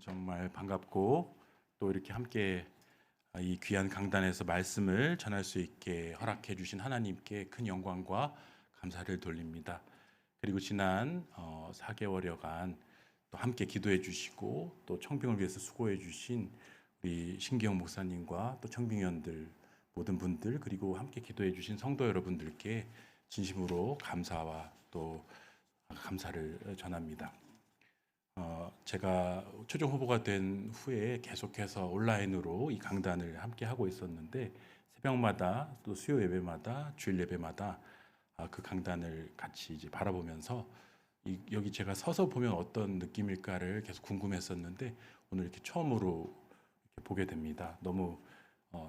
정말 반갑고 또 이렇게 함께 이 귀한 강단에서 말씀을 전할 수 있게 허락해 주신 하나님께 큰 영광과 감사를 돌립니다. 그리고 지난 4개월여간 또 함께 기도해 주시고 또 청빙을 위해서 수고해 주신 우리 신기영 목사님과 또 청빙위원들 모든 분들 그리고 함께 기도해 주신 성도 여러분들께 진심으로 감사와 또 감사를 전합니다. 제가 최종 후보가 된 후에 계속해서 온라인으로 이 강단을 함께 하고 있었는데 새벽마다 또 수요 예배마다 주일 예배마다 그 강단을 같이 이제 바라보면서 여기 제가 서서 보면 어떤 느낌일까를 계속 궁금했었는데 오늘 이렇게 처음으로 이렇게 보게 됩니다. 너무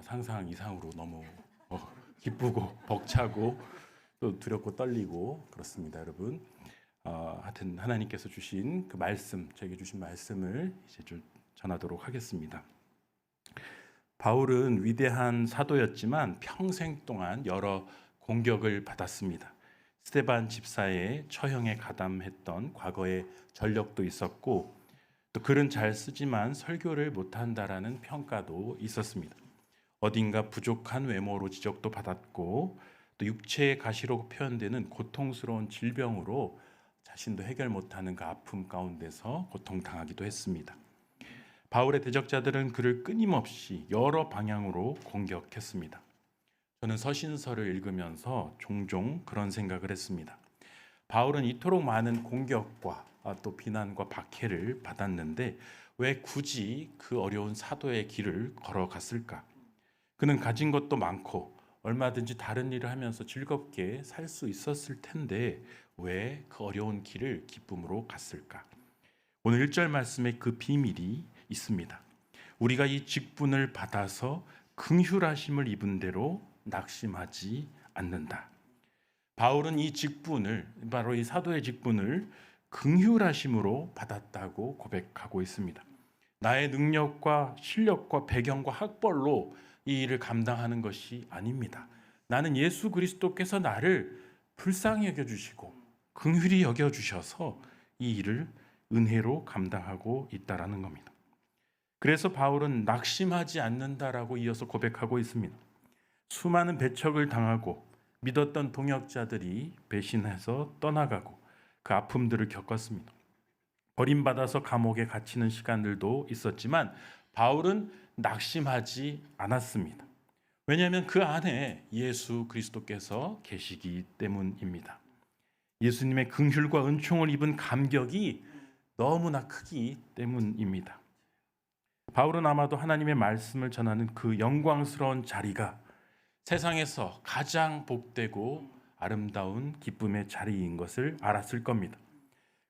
상상 이상으로 너무 기쁘고 벅차고 또 두렵고 떨리고 그렇습니다, 여러분. 하여튼 하나님께서 주신 그 말씀, 저에게 주신 말씀을 이제 좀 전하도록 하겠습니다. 바울은 위대한 사도였지만 평생 동안 여러 공격을 받았습니다. 스데반 집사의 처형에 가담했던 과거의 전력도 있었고 또 글은 잘 쓰지만 설교를 못한다라는 평가도 있었습니다. 어딘가 부족한 외모로 지적도 받았고 또 육체의 가시로 표현되는 고통스러운 질병으로 자신도 해결 못하는 그 아픔 가운데서 고통당하기도 했습니다. 바울의 대적자들은 그를 끊임없이 여러 방향으로 공격했습니다. 저는 서신서를 읽으면서 종종 그런 생각을 했습니다. 바울은 이토록 많은 공격과 또 비난과 박해를 받았는데 왜 굳이 그 어려운 사도의 길을 걸어갔을까? 그는 가진 것도 많고 얼마든지 다른 일을 하면서 즐겁게 살 수 있었을 텐데 왜 그 어려운 길을 기쁨으로 갔을까? 오늘 1절 말씀에 그 비밀이 있습니다. 우리가 이 직분을 받아서 긍휼하심을 입은 대로 낙심하지 않는다. 바울은 이 직분을, 바로 이 사도의 직분을 긍휼하심으로 받았다고 고백하고 있습니다. 나의 능력과 실력과 배경과 학벌로 이 일을 감당하는 것이 아닙니다. 나는 예수 그리스도께서 나를 불쌍히 여겨주시고 긍휼히 여겨주셔서 이 일을 은혜로 감당하고 있다라는 겁니다. 그래서 바울은 낙심하지 않는다라고 이어서 고백하고 있습니다. 수많은 배척을 당하고 믿었던 동역자들이 배신해서 떠나가고 그 아픔들을 겪었습니다. 버림받아서 감옥에 갇히는 시간들도 있었지만 바울은 낙심하지 않았습니다. 왜냐하면 그 안에 예수 그리스도께서 계시기 때문입니다. 예수님의 긍휼과 은총을 입은 감격이 너무나 크기 때문입니다. 바울은 아마도 하나님의 말씀을 전하는 그 영광스러운 자리가 세상에서 가장 복되고 아름다운 기쁨의 자리인 것을 알았을 겁니다.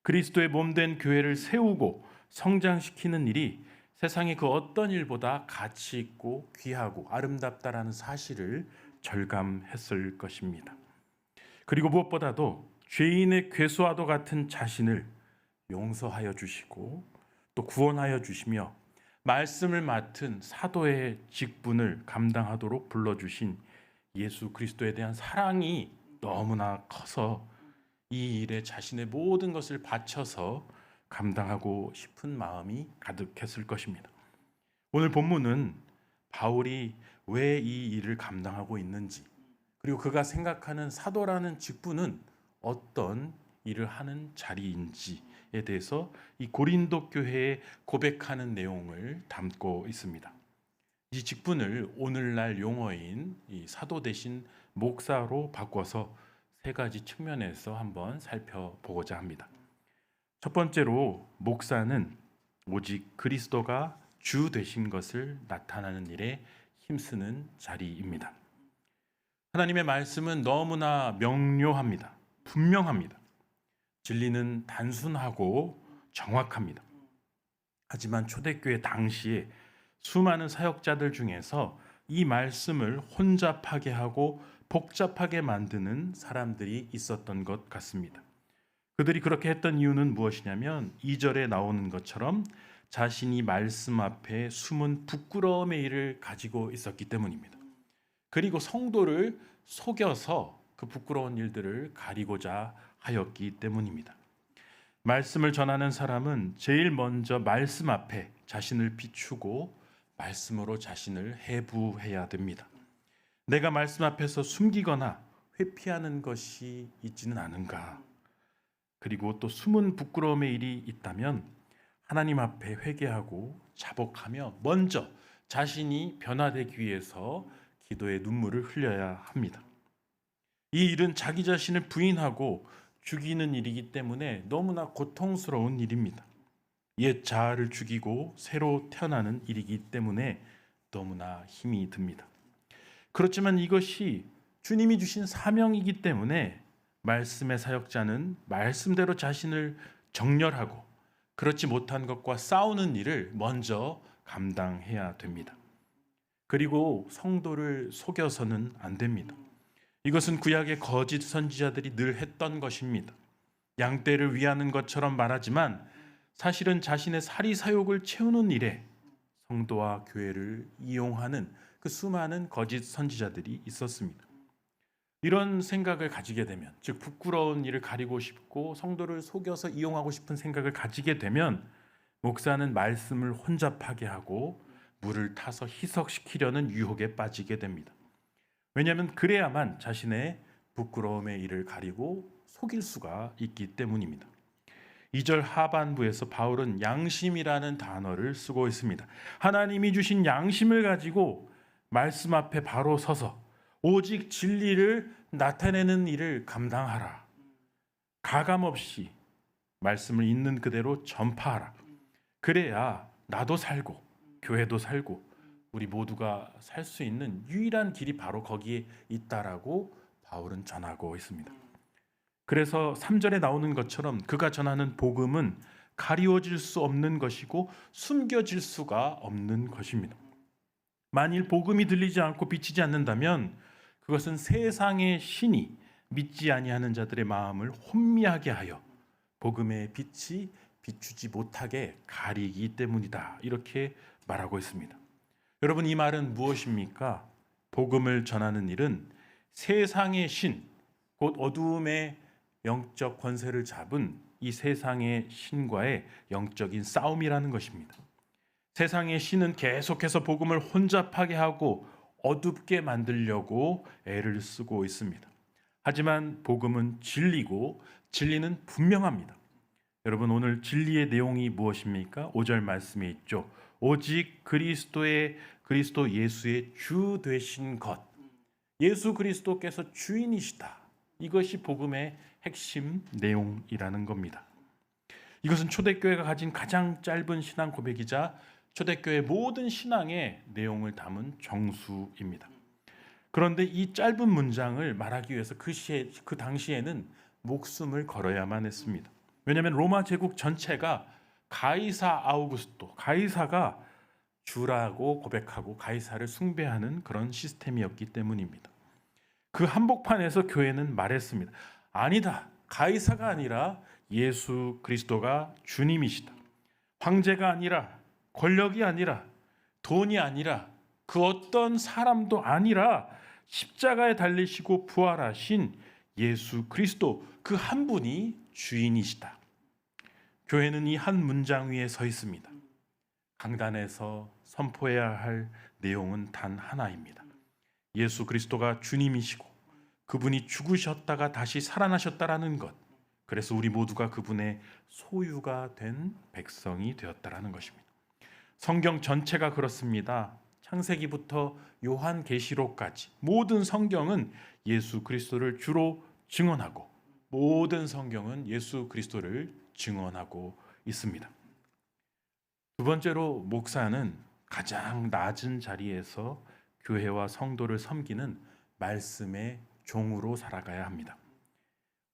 그리스도의 몸된 교회를 세우고 성장시키는 일이 세상의 그 어떤 일보다 가치 있고 귀하고 아름답다라는 사실을 절감했을 것입니다. 그리고 무엇보다도 죄인의 괴수와도 같은 자신을 용서하여 주시고 또 구원하여 주시며 말씀을 맡은 사도의 직분을 감당하도록 불러주신 예수 그리스도에 대한 사랑이 너무나 커서 이 일에 자신의 모든 것을 바쳐서 감당하고 싶은 마음이 가득했을 것입니다. 오늘 본문은 바울이 왜 이 일을 감당하고 있는지 그리고 그가 생각하는 사도라는 직분은 어떤 일을 하는 자리인지에 대해서 이 고린도 교회에 고백하는 내용을 담고 있습니다. 이 직분을 오늘날 용어인 이 사도 대신 목사로 바꿔서 세 가지 측면에서 한번 살펴보고자 합니다. 첫 번째로 목사는 오직 그리스도가 주 되신 것을 나타내는 일에 힘쓰는 자리입니다. 하나님의 말씀은 너무나 명료합니다. 분명합니다. 진리는 단순하고 정확합니다. 하지만 초대교회 당시에 수많은 사역자들 중에서 이 말씀을 혼잡하게 하고 복잡하게 만드는 사람들이 있었던 것 같습니다. 그들이 그렇게 했던 이유는 무엇이냐면 2절에 나오는 것처럼 자신이 말씀 앞에 숨은 부끄러움의 일을 가지고 있었기 때문입니다. 그리고 성도를 속여서 그 부끄러운 일들을 가리고자 하였기 때문입니다. 말씀을 전하는 사람은 제일 먼저 말씀 앞에 자신을 비추고 말씀으로 자신을 해부해야 됩니다. 내가 말씀 앞에서 숨기거나 회피하는 것이 있지는 않은가? 그리고 또 숨은 부끄러움의 일이 있다면 하나님 앞에 회개하고 자복하며 먼저 자신이 변화되기 위해서 기도의 눈물을 흘려야 합니다. 이 일은 자기 자신을 부인하고 죽이는 일이기 때문에 너무나 고통스러운 일입니다. 옛 자아를 죽이고 새로 태어나는 일이기 때문에 너무나 힘이 듭니다. 그렇지만 이것이 주님이 주신 사명이기 때문에 말씀의 사역자는 말씀대로 자신을 정렬하고 그렇지 못한 것과 싸우는 일을 먼저 감당해야 됩니다. 그리고 성도를 속여서는 안 됩니다. 이것은 구약의 거짓 선지자들이 늘 했던 것입니다. 양떼를 위하는 것처럼 말하지만 사실은 자신의 사리사욕을 채우는 일에 성도와 교회를 이용하는 그 수많은 거짓 선지자들이 있었습니다. 이런 생각을 가지게 되면, 즉 부끄러운 일을 가리고 싶고 성도를 속여서 이용하고 싶은 생각을 가지게 되면 목사는 말씀을 혼잡하게 하고 물을 타서 희석시키려는 유혹에 빠지게 됩니다. 왜냐하면 그래야만 자신의 부끄러움의 일을 가리고 속일 수가 있기 때문입니다. 2절 하반부에서 바울은 양심이라는 단어를 쓰고 있습니다. 하나님이 주신 양심을 가지고 말씀 앞에 바로 서서 오직 진리를 나타내는 일을 감당하라. 가감없이 말씀을 있는 그대로 전파하라. 그래야 나도 살고 교회도 살고 우리 모두가 살 수 있는 유일한 길이 바로 거기에 있다라고 바울은 전하고 있습니다. 그래서 3절에 나오는 것처럼 그가 전하는 복음은 가리워질 수 없는 것이고 숨겨질 수가 없는 것입니다. 만일 복음이 들리지 않고 비치지 않는다면 그것은 세상의 신이 믿지 아니하는 자들의 마음을 혼미하게 하여 복음의 빛이 비추지 못하게 가리기 때문이다. 이렇게 말하고 있습니다. 여러분, 이 말은 무엇입니까? 복음을 전하는 일은 세상의 신, 곧 어두움의 영적 권세를 잡은 이 세상의 신과의 영적인 싸움이라는 것입니다. 세상의 신은 계속해서 복음을 혼잡하게 하고 어둡게 만들려고 애를 쓰고 있습니다. 하지만 복음은 진리고 진리는 분명합니다. 여러분, 오늘 진리의 내용이 무엇입니까? 5절 말씀에 있죠. 오직 그리스도 예수의 주 되신 것, 예수 그리스도께서 주인이시다. 이것이 복음의 핵심 내용이라는 겁니다. 이것은 초대교회가 가진 가장 짧은 신앙 고백이자 초대교회 모든 신앙의 내용을 담은 정수입니다. 그런데 이 짧은 문장을 말하기 위해서 그 당시에는 목숨을 걸어야만 했습니다. 왜냐하면 로마 제국 전체가 가이사 아우구스토, 가이사가 주라고 고백하고 가이사를 숭배하는 그런 시스템이었기 때문입니다. 그 한복판에서 교회는 말했습니다. 아니다. 가이사가 아니라 예수 그리스도가 주님이시다. 황제가 아니라, 권력이 아니라, 돈이 아니라, 그 어떤 사람도 아니라 십자가에 달리시고 부활하신 예수 그리스도, 그 한 분이 주인이시다. 교회는 이 한 문장 위에 서 있습니다. 강단에서 선포해야 할 내용은 단 하나입니다. 예수 그리스도가 주님이시고 그분이 죽으셨다가 다시 살아나셨다라는 것, 그래서 우리 모두가 그분의 소유가 된 백성이 되었다라는 것입니다. 성경 전체가 그렇습니다. 창세기부터 요한계시록까지 모든 성경은 예수 그리스도를 주로 증언하고 모든 성경은 예수 그리스도를 증언하고 있습니다. 두 번째로 목사는 가장 낮은 자리에서 교회와 성도를 섬기는 말씀의 종으로 살아가야 합니다.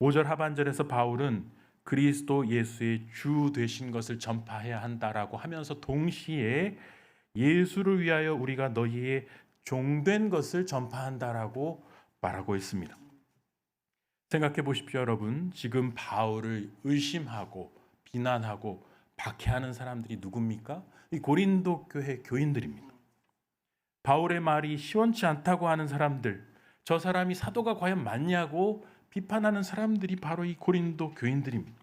5절 하반절에서 바울은 그리스도 예수의 주 되신 것을 전파해야 한다라고 하면서 동시에 예수를 위하여 우리가 너희의 종된 것을 전파한다라고 말하고 있습니다. 생각해 보십시오, 여러분. 지금 바울을 의심하고 비난하고 박해하는 사람들이 누굽니까? 이 고린도 교회 교인들입니다. 바울의 말이 시원치 않다고 하는 사람들, 저 사람이 사도가 과연 맞냐고 비판하는 사람들이 바로 이 고린도 교인들입니다.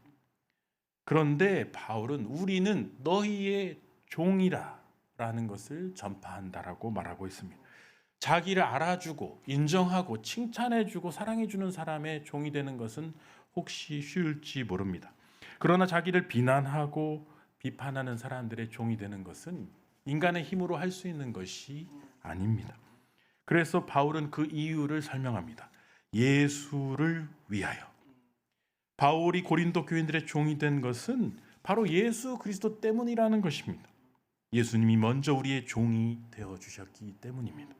그런데 바울은 우리는 너희의 종이라라는 것을 전파한다라고 말하고 있습니다. 자기를 알아주고 인정하고 칭찬해주고 사랑해주는 사람의 종이 되는 것은 혹시 쉬울지 모릅니다. 그러나 자기를 비난하고 비판하는 사람들의 종이 되는 것은 인간의 힘으로 할 수 있는 것이 아닙니다. 그래서 바울은 그 이유를 설명합니다. 예수를 위하여. 바울이 고린도 교인들의 종이 된 것은 바로 예수 그리스도 때문이라는 것입니다. 예수님이 먼저 우리의 종이 되어 주셨기 때문입니다.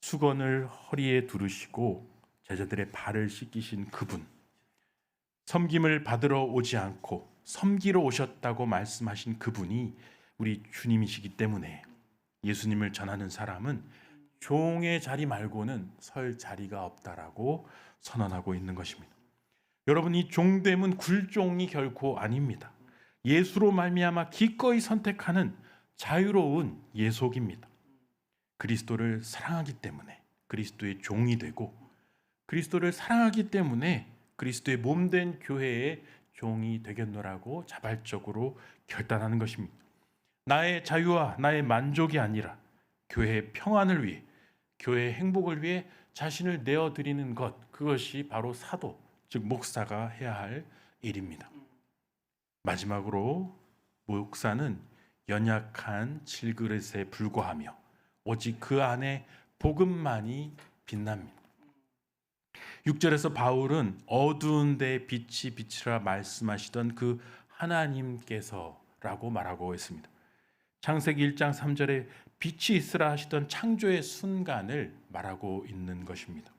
수건을 허리에 두르시고 제자들의 발을 씻기신 그분, 섬김을 받으러 오지 않고 섬기러 오셨다고 말씀하신 그분이 우리 주님이시기 때문에 예수님을 전하는 사람은 종의 자리 말고는 설 자리가 없다라고 선언하고 있는 것입니다. 여러분, 이 종됨은 굴종이 결코 아닙니다. 예수로 말미암아 기꺼이 선택하는 자유로운 예속입니다. 그리스도를 사랑하기 때문에 그리스도의 종이 되고, 그리스도를 사랑하기 때문에 그리스도의 몸된 교회의 종이 되겠노라고 자발적으로 결단하는 것입니다. 나의 자유와 나의 만족이 아니라 교회의 평안을 위해, 교회의 행복을 위해 자신을 내어드리는 것, 그것이 바로 사도, 즉 목사가 해야 할 일입니다. 마지막으로 목사는 연약한 질그릇에 불과하며 오직 그 안에 복음만이 빛납니다. 6절에서 바울은 어두운 데 빛이 비치라 말씀하시던 그 하나님께서라고 말하고 있습니다. 창세기 1장 3절에 빛이 있으라 하시던 창조의 순간을 말하고 있는 것입니다.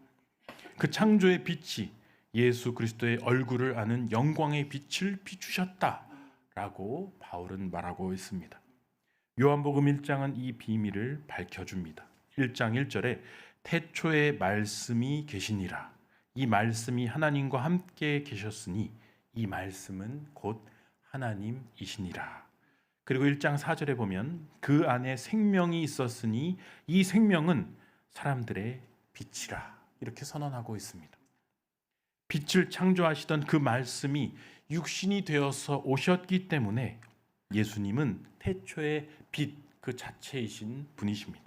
그 창조의 빛이 예수 그리스도의 얼굴을 아는 영광의 빛을 비추셨다라고 바울은 말하고 있습니다. 요한복음 1장은 이 비밀을 밝혀줍니다. 1장 1절에 태초에 말씀이 계시니라. 이 말씀이 하나님과 함께 계셨으니 이 말씀은 곧 하나님이시니라. 그리고 1장 4절에 보면 그 안에 생명이 있었으니 이 생명은 사람들의 빛이라. 이렇게 선언하고 있습니다. 빛을 창조하시던 그 말씀이 육신이 되어서 오셨기 때문에 예수님은 태초의 빛 그 자체이신 분이십니다.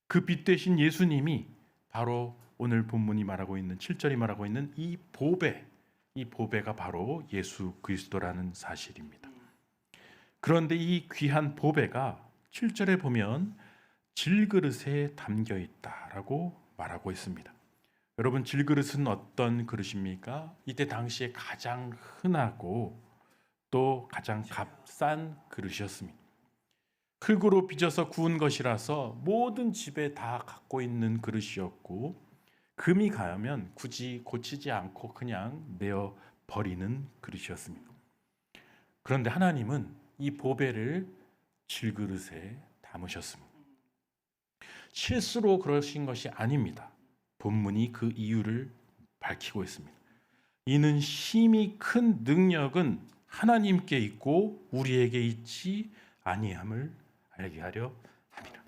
그 빛 되신 예수님이 바로 오늘 본문이 말하고 있는 7절이 말하고 있는 이 보배가 바로 예수 그리스도라는 사실입니다. 그런데 이 귀한 보배가 7절에 보면 질그릇에 담겨 있다라고 말하고 있습니다. 여러분, 질그릇은 어떤 그릇입니까? 이때 당시에 가장 흔하고 또 가장 값싼 그릇이었습니다. 흙으로 빚어서 구운 것이라서 모든 집에 다 갖고 있는 그릇이었고, 금이 가면 굳이 고치지 않고 그냥 내어 버리는 그릇이었습니다. 그런데 하나님은 이 보배를 질그릇에 담으셨습니다. 실수로 그러신 것이 아닙니다. 본문이 그 이유를 밝히고 있습니다. 이는 심히 큰 능력은 하나님께 있고 우리에게 있지 아니함을 알게 하려 함이라.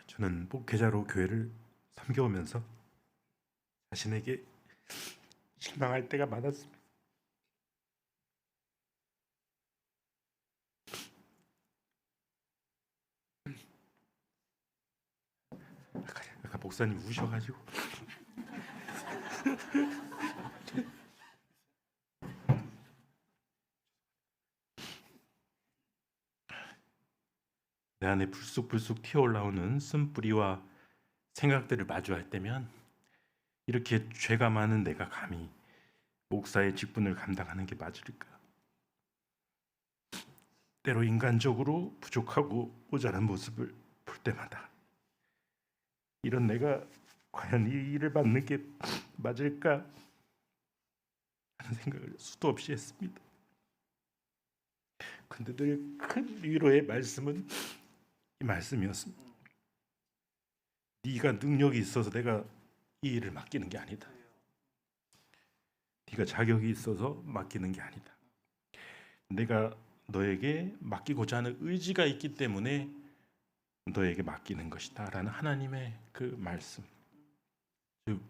저는 목회자로 교회를 섬겨오면서 자신에게 실망할 때가 많았습니다. 아까 목사님 우셔가지고 내 안에 불쑥불쑥 튀어올라오는 쓴뿌리와 생각들을 마주할 때면 이렇게 죄가 많은 내가 감히 목사의 직분을 감당하는 게 맞을까? 때로 인간적으로 부족하고 모자란 모습을 볼 때마다 이런 내가 과연 이 일을 맡는 게 맞을까 하는 생각을 수도 없이 했습니다. 근데 늘 큰 위로의 말씀은 이 말씀이었습니다. 네가 능력이 있어서 내가 이 일을 맡기는 게 아니다. 네가 자격이 있어서 맡기는 게 아니다. 내가 너에게 맡기고자 하는 의지가 있기 때문에 너에게 맡기는 것이다 라는 하나님의 그 말씀. 즉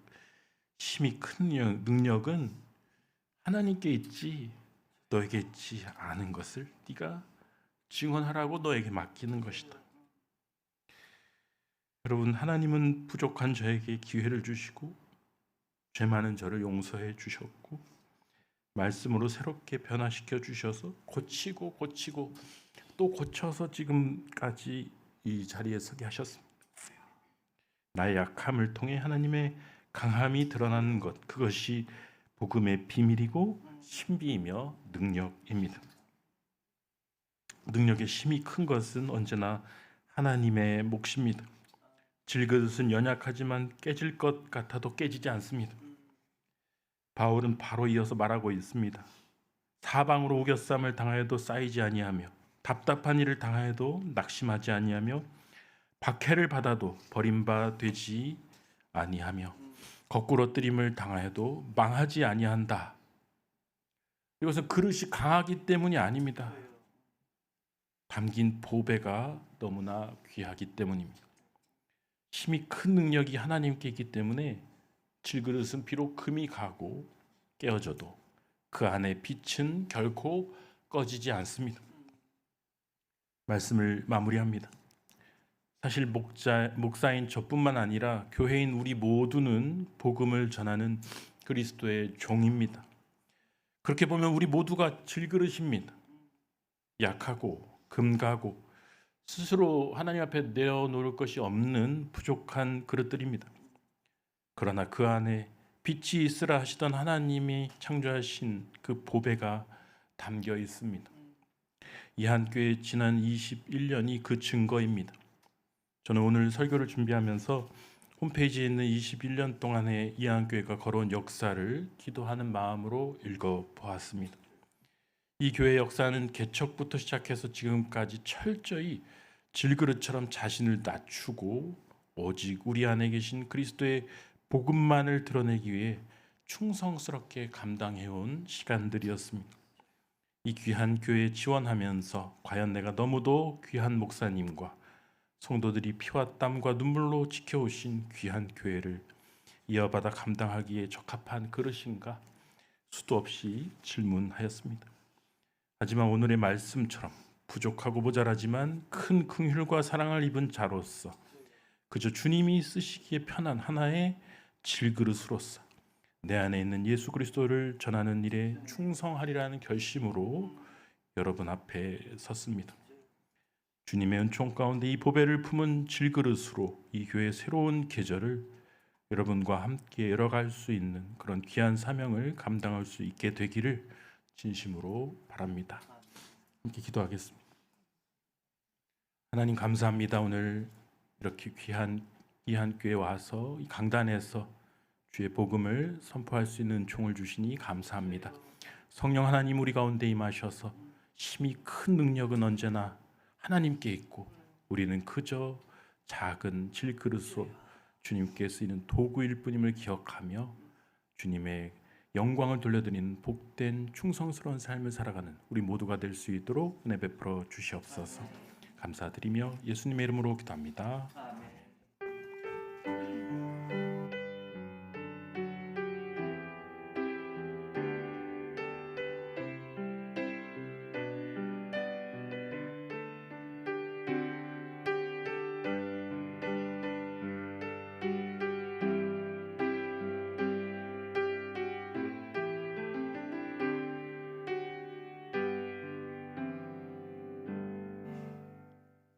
힘이 큰 능력은 하나님께 있지 너에게 있지 않은 것을 네가 증언하라고 너에게 맡기는 것이다. 여러분, 하나님은 부족한 저에게 기회를 주시고 죄 많은 저를 용서해 주셨고 말씀으로 새롭게 변화시켜 주셔서 고치고 또 고쳐서 지금까지 이 자리에 서게 하셨습니다. 나의 약함을 통해 하나님의 강함이 드러나는 것, 그것이 복음의 비밀이고 신비이며 능력입니다. 능력의 힘이 큰 것은 언제나 하나님의 몫입니다. 질그릇은 연약하지만 깨질 것 같아도 깨지지 않습니다. 바울은 바로 이어서 말하고 있습니다. 사방으로 우겨쌈을 당하여도 쌓이지 아니하며 답답한 일을 당하여도 낙심하지 아니하며 박해를 받아도 버림받되지 아니하며 거꾸로 뜨림을 당하여도 망하지 아니한다. 이것은 그릇이 강하기 때문이 아닙니다. 담긴 보배가 너무나 귀하기 때문입니다. 힘이 큰 능력이 하나님께 있기 때문에 질그릇은 비록 금이 가고 깨어져도 그 안에 빛은 결코 꺼지지 않습니다. 말씀을 마무리합니다. 사실 목사인 저뿐만 아니라 교회인 우리 모두는 복음을 전하는 그리스도의 종입니다. 그렇게 보면 우리 모두가 질그릇입니다. 약하고 금가고 스스로 하나님 앞에 내어놓을 것이 없는 부족한 그릇들입니다. 그러나 그 안에 빛이 있으라 하시던 하나님이 창조하신 그 보배가 담겨 있습니다. 이한교회 지난 21년이 그 증거입니다. 저는 오늘 설교를 준비하면서 홈페이지에 있는 21년 동안의 이한교회가 걸어온 역사를 기도하는 마음으로 읽어보았습니다. 이 교회의 역사는 개척부터 시작해서 지금까지 철저히 질그릇처럼 자신을 낮추고 오직 우리 안에 계신 그리스도의 복음만을 드러내기 위해 충성스럽게 감당해온 시간들이었습니다. 이 귀한 교회에 지원하면서 과연 내가 너무도 귀한 목사님과 성도들이 피와 땀과 눈물로 지켜오신 귀한 교회를 이어받아 감당하기에 적합한 그릇인가 수도 없이 질문하였습니다. 하지만 오늘의 말씀처럼 부족하고 모자라지만 큰 긍휼과 사랑을 입은 자로서 그저 주님이 쓰시기에 편한 하나의 질그릇으로서 내 안에 있는 예수 그리스도를 전하는 일에 충성하리라는 결심으로 여러분 앞에 섰습니다. 주님의 은총 가운데 이 보배를 품은 질그릇으로 이 교회의 새로운 계절을 여러분과 함께 열어갈 수 있는 그런 귀한 사명을 감당할 수 있게 되기를 진심으로 바랍니다. 함께 기도하겠습니다. 하나님 감사합니다. 오늘 이렇게 귀한 교회에 와서 이 강단에서 주의 복음을 선포할 수 있는 총을 주시니 감사합니다. 성령 하나님 우리 가운데 임하셔서 힘이 큰 능력은 언제나 하나님께 있고 우리는 그저 작은 질그릇으로 주님께 쓰이는 도구일 뿐임을 기억하며 주님의 영광을 돌려드리는 복된 충성스러운 삶을 살아가는 우리 모두가 될 수 있도록 은혜 베풀어 주시옵소서. 감사드리며 예수님의 이름으로 기도합니다.